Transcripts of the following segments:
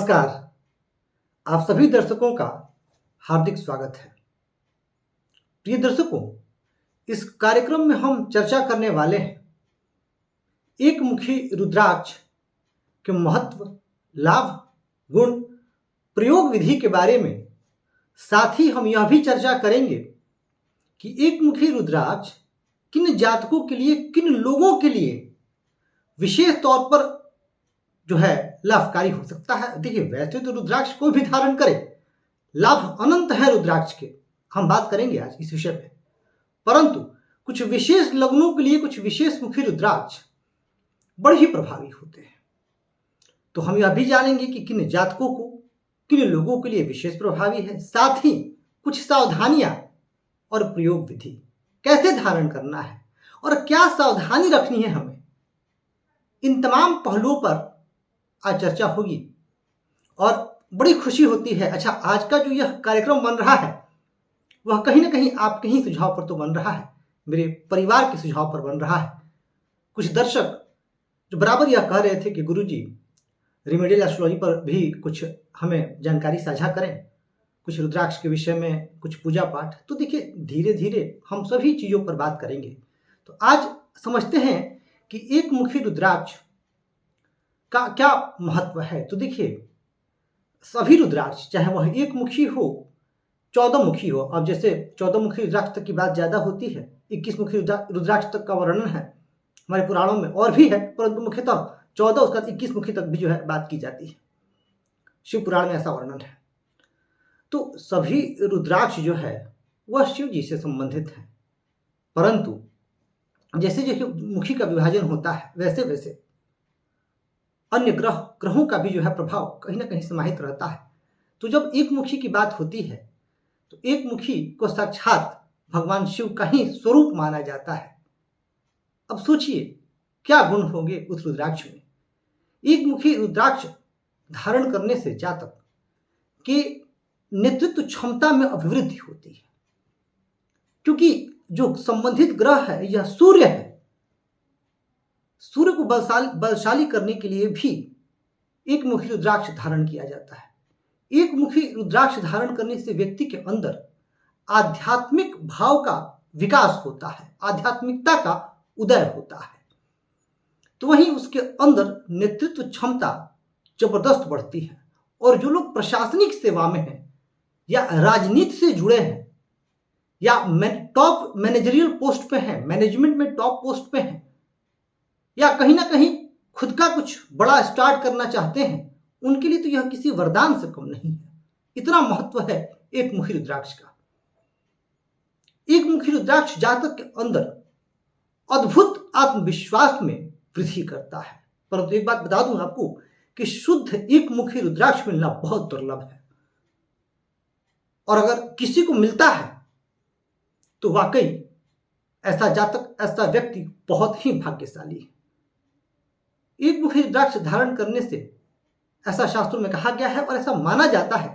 नमस्कार। आप सभी दर्शकों का हार्दिक स्वागत है। प्रिय दर्शकों, इस कार्यक्रम में हम चर्चा करने वाले हैं एक मुखी रुद्राक्ष के महत्व, लाभ, गुण, प्रयोग विधि के बारे में। साथ ही हम यह भी चर्चा करेंगे कि एक मुखी रुद्राक्ष किन जातकों के लिए, किन लोगों के लिए विशेष तौर पर जो है लाभकारी हो सकता है। देखिए, वैसे तो रुद्राक्ष कोई भी धारण करे, लाभ अनंत है रुद्राक्ष के। हम बात करेंगे आज इस विषय पे, परंतु कुछ विशेष लग्नों के लिए कुछ विशेष मुखी रुद्राक्ष बड़े ही प्रभावी होते हैं। तो हम यह भी जानेंगे कि किन जातकों को, किन लोगों के लिए विशेष प्रभावी है। साथ ही कुछ सावधानियां और प्रयोग विधि, कैसे धारण करना है और क्या सावधानी रखनी है हमें, इन तमाम पहलुओं पर आज चर्चा होगी। और बड़ी खुशी होती है। अच्छा, आज का जो यह कार्यक्रम बन रहा है वह कहीं ना कहीं आपके ही सुझाव पर तो बन रहा है, मेरे परिवार के सुझाव पर बन रहा है। कुछ दर्शक जो बराबर यह कह रहे थे कि गुरुजी रेमेडियल एस्ट्रोलॉजी पर भी कुछ हमें जानकारी साझा करें, कुछ रुद्राक्ष के विषय में, कुछ पूजा पाठ। तो देखिए, धीरे धीरे हम सभी चीज़ों पर बात करेंगे। तो आज समझते हैं कि एक मुखी रुद्राक्ष का क्या महत्व है। तो देखिए, सभी रुद्राक्ष, चाहे वह एक मुखी हो, 14 मुखी हो, अब जैसे 14 मुखी रुद्राक्ष तक की बात ज़्यादा होती है, 21 मुखी रुद्राक्ष तक का वर्णन है हमारे पुराणों में, और भी है, परंतु मुख्यतः 14 उसका 21 मुखी तक भी जो है बात की जाती है। शिव पुराण में ऐसा वर्णन है। तो सभी रुद्राक्ष जो है वह शिव जी से संबंधित है, परंतु जैसे जैसे मुखी का विभाजन होता है वैसे वैसे अन्य ग्रहों का भी जो है प्रभाव कहीं ना कहीं समाहित रहता है। तो जब एक मुखी की बात होती है तो एक मुखी को साक्षात भगवान शिव का ही स्वरूप माना जाता है। अब सोचिए क्या गुण होंगे उस रुद्राक्ष में। एक मुखी रुद्राक्ष धारण करने से जातक के नेतृत्व क्षमता में अभिवृद्धि होती है, क्योंकि जो संबंधित ग्रह है यह सूर्य है। सूर्य को बलशाली करने के लिए भी एक मुखी रुद्राक्ष धारण किया जाता है। एक मुखी रुद्राक्ष धारण करने से व्यक्ति के अंदर आध्यात्मिक भाव का विकास होता है, आध्यात्मिकता का उदय होता है। तो वहीं उसके अंदर नेतृत्व क्षमता जबरदस्त बढ़ती है। और जो लोग प्रशासनिक सेवा में हैं या राजनीति से जुड़े हैं या टॉप मैनेजरियल पोस्ट पे हैं, मैनेजमेंट में टॉप पोस्ट पे हैं, या कहीं ना कहीं खुद का कुछ बड़ा स्टार्ट करना चाहते हैं, उनके लिए तो यह किसी वरदान से कम नहीं है। इतना महत्व है एक मुखी रुद्राक्ष का। एक मुखी रुद्राक्ष जातक के अंदर अद्भुत आत्मविश्वास में वृद्धि करता है। परंतु एक बात बता दूं आपको कि शुद्ध एक मुखी रुद्राक्ष मिलना बहुत दुर्लभ है, और अगर किसी को मिलता है तो वाकई ऐसा जातक, ऐसा व्यक्ति बहुत ही भाग्यशाली है। एक मुखी रुद्राक्ष धारण करने से ऐसा शास्त्रों में कहा गया है और ऐसा माना जाता है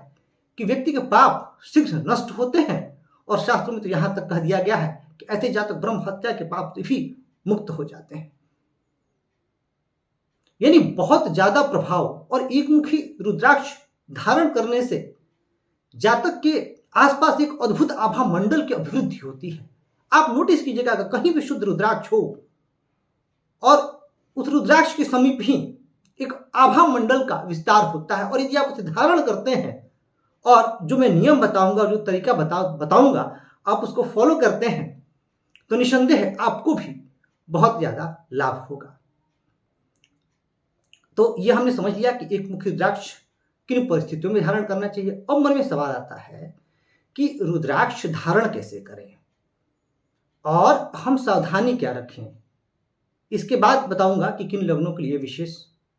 कि व्यक्ति के पाप शीघ्र नष्ट होते हैं। और शास्त्रों में तो यहां तक कह दिया गया है कि ऐसे जातक ब्रह्म हत्या के पाप से भी मुक्त हो जाते हैं। यानी बहुत ज्यादा प्रभाव। और एक मुखी रुद्राक्ष धारण करने से जातक के आसपास एक अद्भुत आभा मंडल की अभिवृद्धि होती है। आप नोटिस कीजिएगा कि कहीं भी शुद्ध रुद्राक्ष हो और उस रुद्राक्ष के समीप ही एक आभा मंडल का विस्तार होता है। और यदि आप उसे धारण करते हैं और जो मैं नियम बताऊंगा, जो तरीका बताऊंगा, आप उसको फॉलो करते हैं, तो निसंदेह आपको भी बहुत ज्यादा लाभ होगा। तो यह हमने समझ लिया कि एक मुखी रुद्राक्ष किन परिस्थितियों में धारण करना चाहिए। अब मन में सवाल आता है कि रुद्राक्ष धारण कैसे करें और हम सावधानी क्या रखें। इसके बाद बताऊंगा कि किन लग्नों के लिए विशेष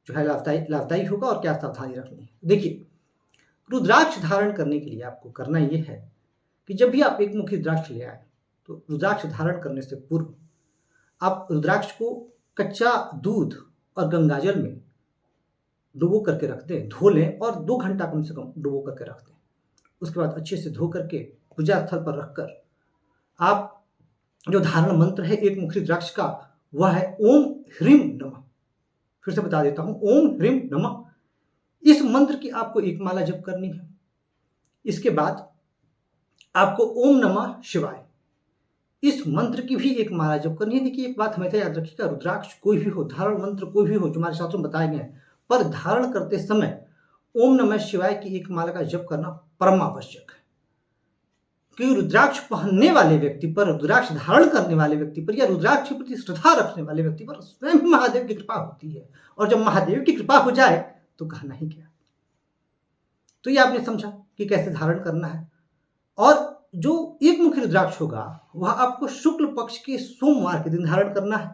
जो है लाभदायी होगा और क्या सावधानी रखनी है। देखिए, रुद्राक्ष धारण करने के लिए आपको करना यह है कि जब भी आप एक मुखी रुद्राक्ष ले आए तो रुद्राक्ष धारण करने से पूर्व आप रुद्राक्ष को कच्चा दूध और गंगाजल में डुबो करके रख दें, धो लें और 2 घंटा कम से कम डुबो करके रख दें। उसके बाद अच्छे से धो करके पूजा स्थल पर रखकर आप जो धारण मंत्र है एक मुखी रुद्राक्ष का, वह है ओम ह्रीम नमः। फिर से बता देता हूं, ओम ह्रीम नमः। इस मंत्र की आपको एक माला जप करनी है। इसके बाद आपको ओम नमः शिवाय इस मंत्र की भी एक माला जप करनी है। देखिए, एक बात हमेशा याद रखिएगा, रुद्राक्ष कोई भी हो, धारण मंत्र कोई भी हो जो हमारे शास्त्रों में बताए गए हैं, पर धारण करते समय ओम नमः शिवाय की एक माला का जप करना परम आवश्यक है। क्योंकि रुद्राक्ष पहनने वाले व्यक्ति पर, रुद्राक्ष धारण करने वाले व्यक्ति पर या रुद्राक्ष के प्रति श्रद्धा रखने वाले व्यक्ति पर स्वयं महादेव की कृपा होती है। और जब महादेव की कृपा हो जाए तो कहना ही क्या। तो ये आपने समझा कि कैसे धारण करना है। और जो एक मुखी रुद्राक्ष होगा वह आपको शुक्ल पक्ष के सोमवार के दिन धारण करना है।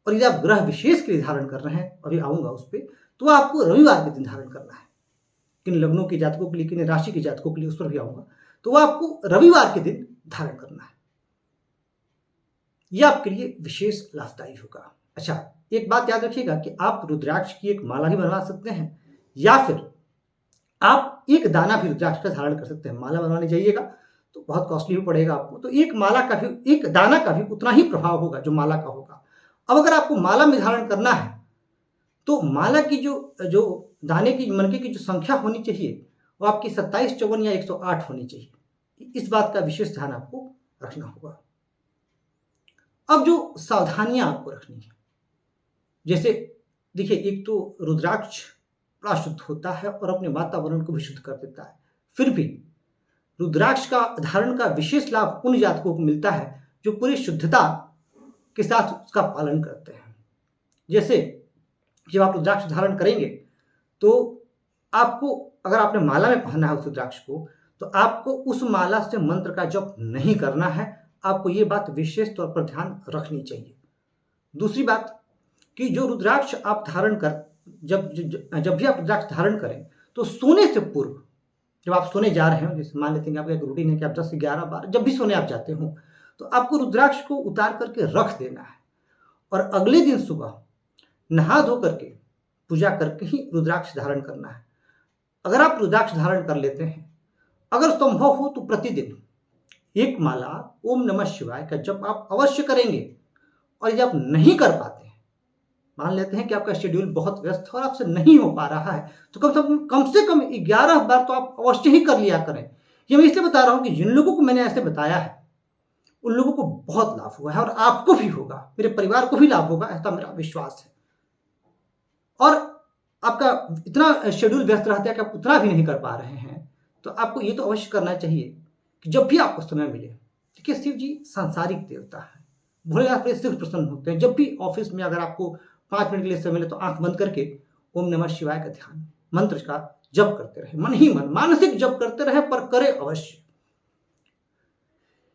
और यदि आप ग्रह विशेष के लिए धारण कर रहे हैं, अभी आऊंगा उस पर, तो आपको रविवार के दिन धारण करना है। किन लग्नों के जातकों के लिए, किन राशि के जातकों के लिए, उस पर भी आऊंगा। तो वह आपको रविवार के दिन धारण करना है। यह आपके लिए विशेष लाभदायी होगा। अच्छा, एक बात याद रखिएगा कि आप रुद्राक्ष की एक माला भी बनवा सकते हैं या फिर आप एक दाना भी रुद्राक्ष का धारण कर सकते हैं। माला बनवाने जाइएगा तो बहुत कॉस्टली भी पड़ेगा आपको, तो एक माला का भी, एक दाना का भी उतना ही प्रभाव होगा जो माला का होगा। अब अगर आपको माला में धारण करना है तो माला की जो दाने की, मनके की जो संख्या होनी चाहिए वो आपकी 27, 54 या 108 होनी चाहिए। इस बात का विशेष ध्यान आपको रखना होगा। अब जो सावधानियां आपको रखनी है, जैसे देखिए, एक तो रुद्राक्ष बड़ा शुद्ध होता है और अपने वातावरण को भी शुद्ध कर देता है। फिर भी रुद्राक्ष का धारण का विशेष लाभ उन जातकों को मिलता है जो पूरी शुद्धता के साथ उसका पालन करते हैं। जैसे जब आप रुद्राक्ष धारण करेंगे तो आपको, अगर आपने माला में पहना है उस रुद्राक्ष को, तो आपको उस माला से मंत्र का जप नहीं करना है। आपको ये बात विशेष तौर पर ध्यान रखनी चाहिए। दूसरी बात कि जो रुद्राक्ष आप धारण कर, जब भी आप रुद्राक्ष धारण करें तो सोने से पूर्व, जब आप सोने जा रहे हो, जैसे मान लेते हैं आपका एक रूटीन है कि आप 10 से 11 बार जब भी सोने आप जाते हो, तो आपको रुद्राक्ष को उतार करके रख देना है और अगले दिन सुबह नहा धो करके पूजा करके ही रुद्राक्ष धारण करना है। अगर आप रुद्राक्ष धारण कर लेते हैं, अगर संभव हो तो प्रतिदिन एक माला ओम नमः शिवाय का जप आप अवश्य करेंगे। और यदि आप नहीं कर पाते हैं, मान लेते हैं कि आपका शेड्यूल बहुत व्यस्त है और आपसे नहीं हो पा रहा है, तो कम से कम 11 बार तो आप अवश्य ही कर लिया करें। ये मैं इसलिए बता रहा हूं कि जिन लोगों को मैंने ऐसे बताया है उन लोगों को बहुत लाभ हुआ है और आपको भी होगा, मेरे परिवार को भी लाभ होगा, ऐसा मेरा विश्वास है। और आपका इतना शेड्यूल व्यस्त रहता है कि आप उतना भी नहीं कर पा रहे हैं, तो आपको ये तो अवश्य करना चाहिए कि जब भी आपको समय मिले, देखिए शिव जी सांसारिक देवता है, भोलेनाथ पर सिर्फ प्रसन्न होते हैं। जब भी ऑफिस में अगर आपको 5 मिनट के लिए समय मिले तो आंख बंद करके ओम नमः शिवाय का ध्यान, मंत्र का जप करते रहे, मन ही मन मानसिक जप करते रहे, पर करे अवश्य।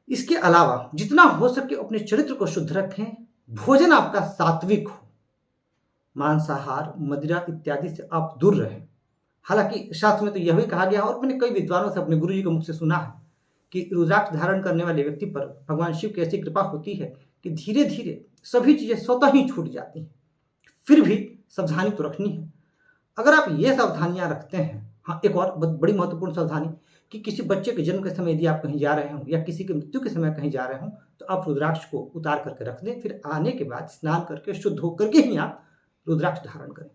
इसके अलावा जितना हो सके अपने चरित्र को शुद्ध रखें, भोजन आपका सात्विक हो, मांसाहार, मदिरा इत्यादि से आप दूर रहें। हालांकि शास्त्र में तो यह भी कहा गया है, और मैंने कई विद्वानों से, अपने गुरु जी के मुख से सुना है कि रुद्राक्ष धारण करने वाले व्यक्ति पर भगवान शिव की ऐसी कृपा होती है कि धीरे धीरे सभी चीजें स्वतः ही छूट जाती हैं। फिर भी सावधानी तो रखनी है। अगर आप ये सावधानियां रखते हैं, हाँ, एक और बड़ी महत्वपूर्ण सावधानी कि किसी बच्चे के जन्म के समय यदि आप कहीं जा रहे हो या किसी के मृत्यु के समय कहीं जा रहे हो, तो आप रुद्राक्ष को उतार करके रख दें। फिर आने के बाद स्नान करके शुद्ध होकर के ही आप रुद्राक्ष धारण करें।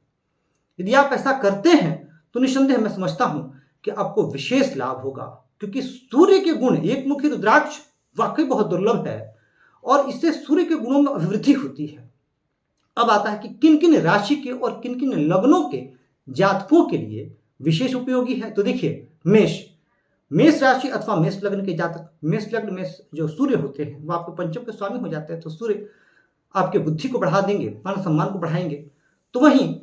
यदि आप ऐसा करते हैं तो निस्संदेह मैं समझता हूं कि आपको विशेष लाभ होगा, क्योंकि सूर्य के गुण, एक मुखी रुद्राक्ष वाकई बहुत दुर्लभ है और इससे सूर्य के गुणों में अभिवृद्धि होती है। अब आता है कि किन किन राशि के और किन किन लग्नों के जातकों के लिए विशेष उपयोगी है। तो देखिए, मेष राशि अथवा मेष लग्न के जातक, मेष लग्न में जो सूर्य होते हैं वो आपके पंचम के स्वामी हो जाते हैं, तो सूर्य आपके बुद्धि को बढ़ा देंगे, मान सम्मान को बढ़ाएंगे। तो वहीं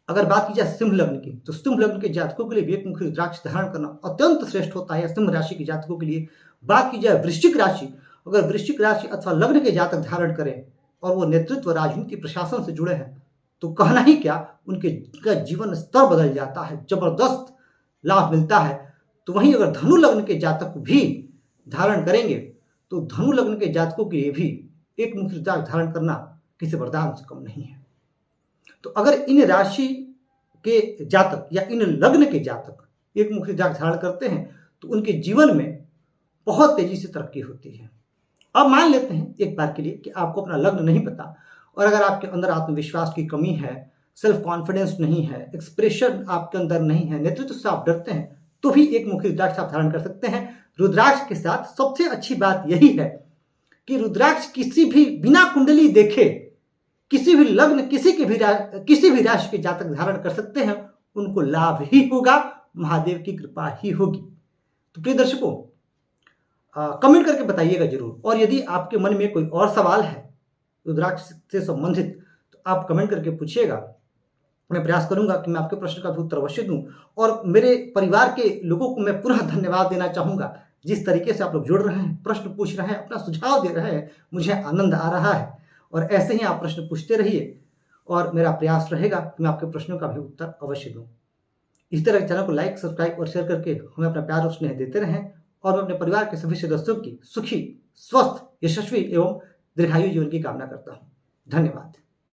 अगर बात की जाए सिंह लग्न की, तो सिंह लग्न के जातकों के लिए भी एक मुखी रुद्राक्ष धारण करना अत्यंत श्रेष्ठ होता है, सिंह राशि के जातकों के लिए। बात की जाए वृश्चिक राशि, अगर वृश्चिक राशि अथवा लग्न के जातक धारण करें और वो नेतृत्व, राजनीति, प्रशासन से जुड़े हैं, तो कहना ही क्या, उनके जीवन स्तर बदल जाता है, जबरदस्त लाभ मिलता है। तो वहीं अगर धनु लग्न के जातक भी धारण करेंगे तो धनु लग्न के जातकों के लिए भी एक मुखी रुद्राक्ष धारण करना किसी वरदान से कम नहीं है। तो अगर इन राशि के जातक या इन लग्न के जातक एक मुखी रुद्राक्ष धारण करते हैं तो उनके जीवन में बहुत तेजी से तरक्की होती है। अब मान लेते हैं एक बार के लिए कि आपको अपना लग्न नहीं पता और अगर आपके अंदर आत्मविश्वास की कमी है, सेल्फ कॉन्फिडेंस नहीं है, एक्सप्रेशन आपके अंदर नहीं है, नेतृत्व से आप डरते हैं, तो भी एक मुखी रुद्राक्ष आप धारण कर सकते हैं। रुद्राक्ष के साथ सबसे अच्छी बात यही है कि रुद्राक्ष किसी भी बिना कुंडली देखे किसी भी लग्न किसी भी राशि के जातक धारण कर सकते हैं, उनको लाभ ही होगा, महादेव की कृपा ही होगी। तो प्रिय दर्शकों, कमेंट करके बताइएगा जरूर। और यदि आपके मन में कोई और सवाल है रुद्राक्ष से संबंधित तो आप कमेंट करके पूछिएगा। मैं प्रयास करूंगा कि मैं आपके प्रश्न का भी उत्तर अवश्य दूं। और मेरे परिवार के लोगों को मैं पुनः धन्यवाद देना चाहूंगा, जिस तरीके से आप लोग जुड़ रहे हैं, प्रश्न पूछ रहे हैं, अपना सुझाव दे रहे हैं, मुझे आनंद आ रहा है। और ऐसे ही आप प्रश्न पूछते रहिए और मेरा प्रयास रहेगा कि मैं आपके प्रश्नों का भी उत्तर अवश्य दूं। इस तरह चैनल को लाइक, सब्सक्राइब और शेयर करके हमें अपना प्यार और स्नेह देते रहें। और मैं अपने परिवार के सभी सदस्यों की सुखी, स्वस्थ, यशस्वी एवं दीर्घायु जीवन की कामना करता हूं। धन्यवाद।